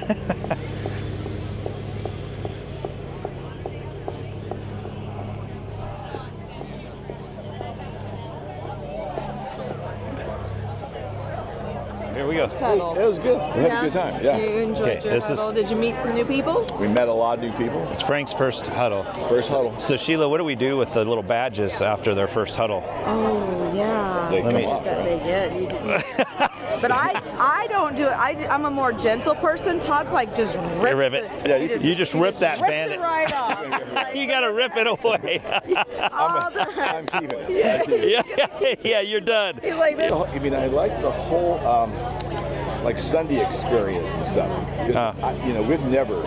Here we go. Huddle. It was good. We had a good time. Yeah. You enjoyed your huddle. Did you meet some new people? We met a lot of new people. It's Frank's first huddle. First huddle. So Sheila, what do we do with the little badges after their first huddle? Oh yeah. They come off, that right? they get. You didn't. But I don't do it. I'm a more gentle person. Todd's like just rips it. Yeah, you just rip that rips bandit. it right off. Like, You gotta rip it away. all the I'm keeping it. yeah, you're done. He's like this. I mean, I like the whole like Sunday experience and stuff. 'Cause you know, we've never.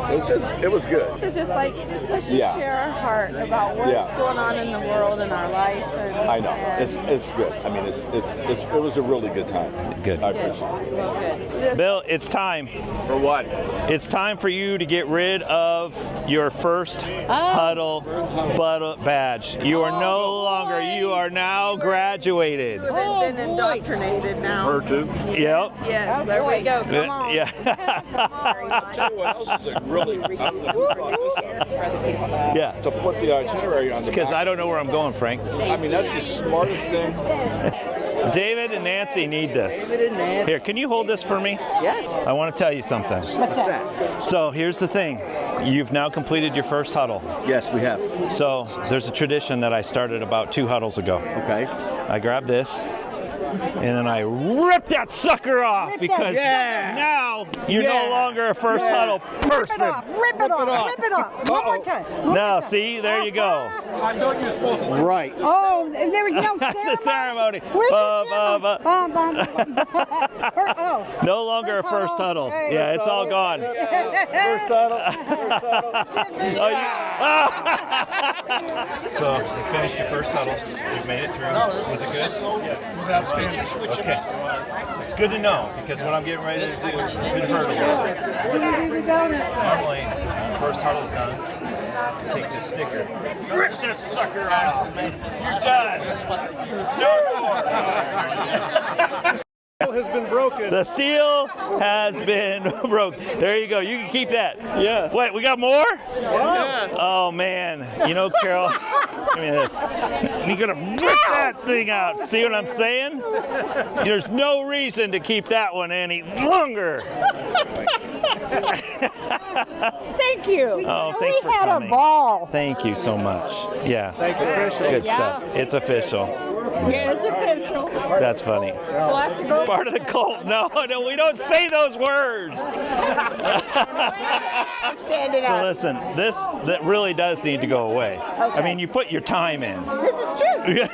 It was good. So just like let's just share our heart about what's going on in the world and our life. I know. It's good. I mean, it was a really good time. Good. I appreciate it. Well, good. Bill, it's time. For what? It's time for you to get rid of your first huddle badge. You are no longer. You are now graduated. We've been indoctrinated now. Her too. Yep. Yes, there we go. Come on. Yeah. I'll tell you what else is really. I don't know who thought this up. Yeah. To put the itinerary on the Because back. I don't know where I'm going, Frank. I mean, that's the smartest thing. David and Nancy need this. Here, can you hold this for me? Yes. I want to tell you something. What's that? So here's the thing. You've now completed your first huddle. Yes, we have. So there's a tradition that I started about 2 huddles ago. Okay. I grab this, and then I rip that sucker off because now you're no longer a first huddle person. Rip it off. Rip it off. One more time. Now, see, there you go. I thought you were supposed to. Right. Oh, and there we go. That's the ceremony. Where's the ceremony? No longer a first huddle. Yeah, it's all gone. First huddle. So you finished your first huddle. You've made it through. Was it good? Yes. It was outstanding. Okay. It's good to know because what I'm getting ready to do could hurt a little bit. Normally, first huddle's done. You take this sticker, rip that sucker off. You're done. No more. Has been broken. The seal has been broke. There you go. You can keep that. Yes. Wait, we got more? Yes. Oh man. You know, Carol, give me this. You're gonna rip that thing out. See what I'm saying? There's no reason to keep that one any longer. Thank you. Oh, thanks for had coming. a ball. Thank you so much. Yeah. Thanks for official. Good stuff. It's official. Yeah, it's official. That's funny. We'll have to go. Part of the cult. No, we don't say those words. Stand it So up. listen, that really does need to go away. I mean, you put your time in. This is true.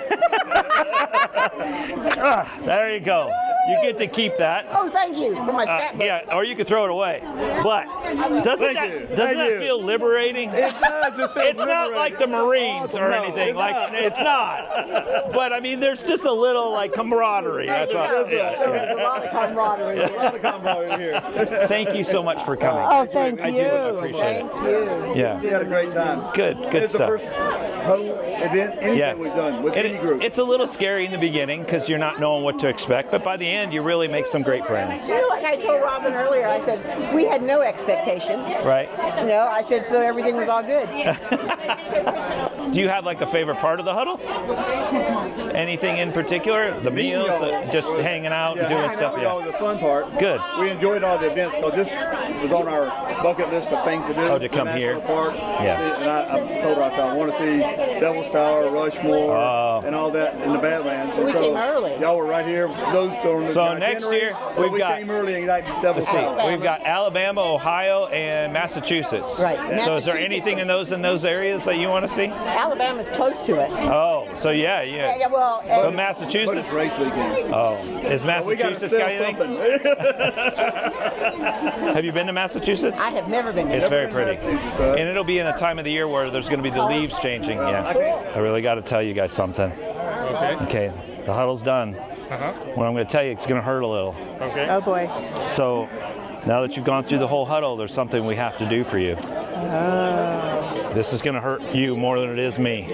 There you go. You get to keep that. Oh, thank you for my scrapbook. Yeah, or you could throw it away. But doesn't that feel liberating? It does. It's not like the Marines or anything. It's not. But I mean, there's just a little like camaraderie. That's all. There's a lot of camaraderie. A lot of camaraderie here. Thank you so much for coming. Oh, thank you. I do appreciate Thank it. you. Yeah. We had a great time. Good It's stuff. the first huddle event, anything we've done with any group. It's a little scary in the beginning because you're not knowing what to expect, but by the end, you really make some great friends. You know, like I told Robin earlier, I said, we had no expectations. Right? You know, I said, so everything was all good. Do you have like a favorite part of the huddle? Anything in particular? The meals, just hanging out and doing stuff? That was the fun part. Good. We enjoyed all the events because this was on our bucket list of things to do. Oh, to come here. Parks. Yeah. And I told her, I said, I want to see Devil's Tower, Rushmore, and all that in the Badlands. And We came early. Y'all were right here. Those on the So next year, so we've we got- came early and got Devil's Tower. We've got Alabama, Ohio, and Massachusetts. Right. So is there anything in those areas that you want to see? Alabama's close to us. Oh, so yeah. Yeah, well, But But Massachusetts? it's race weekend. Oh, is We got to Massachusetts sell got anything? something. Have you been to Massachusetts? I have never been It's here. very pretty. And it'll be in a time of the year where there's going to be the leaves changing. Yeah. I really got to tell you guys something. Okay. The huddle's done. What I'm going to tell you, it's going to hurt a little. Oh, boy. So now that you've gone through the whole huddle, there's something we have to do for you. This is going to hurt you more than it is me.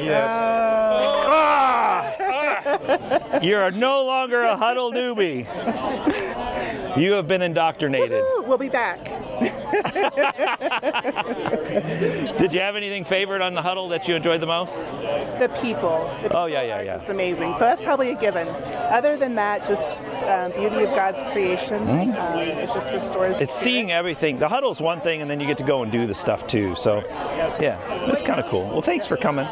You are no longer a huddle newbie. You have been indoctrinated. Woo-hoo, we'll be back. Did you have anything favorite on the huddle that you enjoyed the most? The people. Oh, yeah. Are just amazing. So that's probably a given. Other than that, just beauty of God's creation. It just restores. It's seeing everything. The huddle's one thing, and then you get to go and do the stuff too. So, yeah, it's kind of cool. Well, thanks for coming.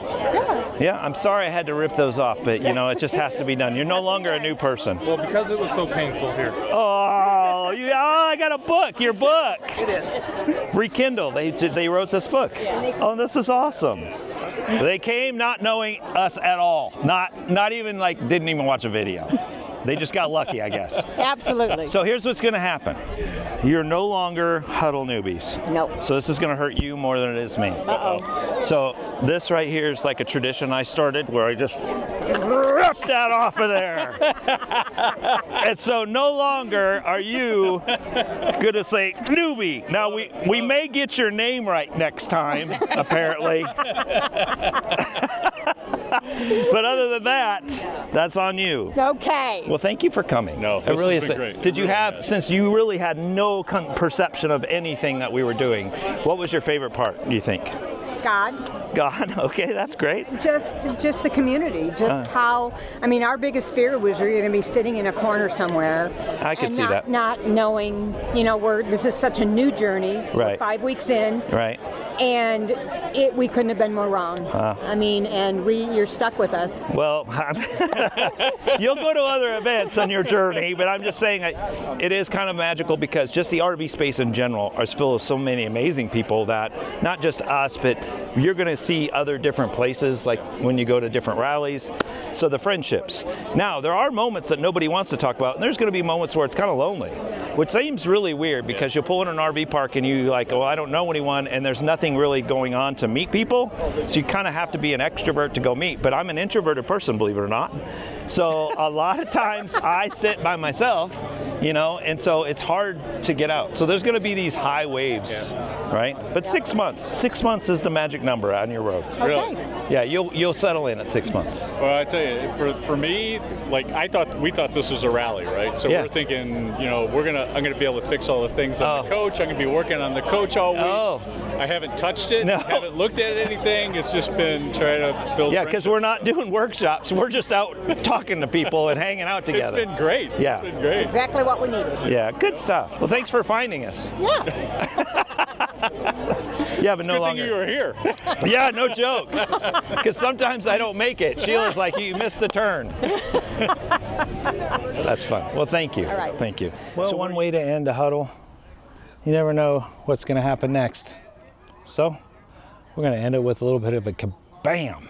Yeah, I'm sorry I had to rip those off, but it just has to be done. You're no longer a new person. Well, because it was so painful here. Oh, I got a book. Your book. It is. Rekindle. They wrote this book. Oh, this is awesome. They came not knowing us at all. Not even didn't even watch a video. They just got lucky, I guess. Absolutely. So here's what's going to happen. You're no longer huddle newbies. Nope. So this is going to hurt you more than it is me. Uh-oh. So this right here is like a tradition I started where I just rip that off of there. And so no longer are you going to say newbie. Now we may get your name right next time, apparently. But other than that, that's on you. Okay. Well, thank you for coming. No, it really has is. been great. Did you have, since you really had no perception of anything that we were doing, what was your favorite part, do you think? God. Okay, that's great. Just the community, just how, our biggest fear was we were going to be sitting in a corner somewhere. I could see that. Not knowing, this is such a new journey. Right. We're 5 weeks in. Right. And we couldn't have been more wrong. You're stuck with us. Well, you'll go to other events on your journey, but I'm just saying it is kind of magical because just the RV space in general is full of so many amazing people that not just us, but you're going to see other different places, like when you go to different rallies. So the friendships. Now, there are moments that nobody wants to talk about, and there's going to be moments where it's kind of lonely, which seems really weird because you'll pull in an RV park and you I don't know anyone, and there's nothing really going on to meet people. So you kind of have to be an extrovert to go meet. But I'm an introverted person, believe it or not. So a lot of times I sit by myself, and so it's hard to get out. So there's going to be these high waves, right? But 6 months. 6 months is the magic number on your road. Really? Yeah, you'll settle in at 6 months. Well, I tell you, for me, we thought this was a rally, right? So we're thinking, I'm gonna be able to fix all the things on the coach. I'm gonna be working on the coach all week. I haven't touched it. No. Haven't looked at anything. It's just been trying to build. Yeah, because we're not doing workshops. We're just out talking to people and hanging out together. It's been great. Yeah. It's been great. It's exactly what we needed. Yeah, good stuff. Well, thanks for finding us. Yeah. Yeah, but no Good longer. thing you were here. Yeah, no joke. Because sometimes I don't make it. Sheila's like, you missed the turn. That's fun. Well, thank you. All right. Thank you. Well, so one way to end a huddle, you never know what's going to happen next. So we're going to end it with a little bit of a kabam.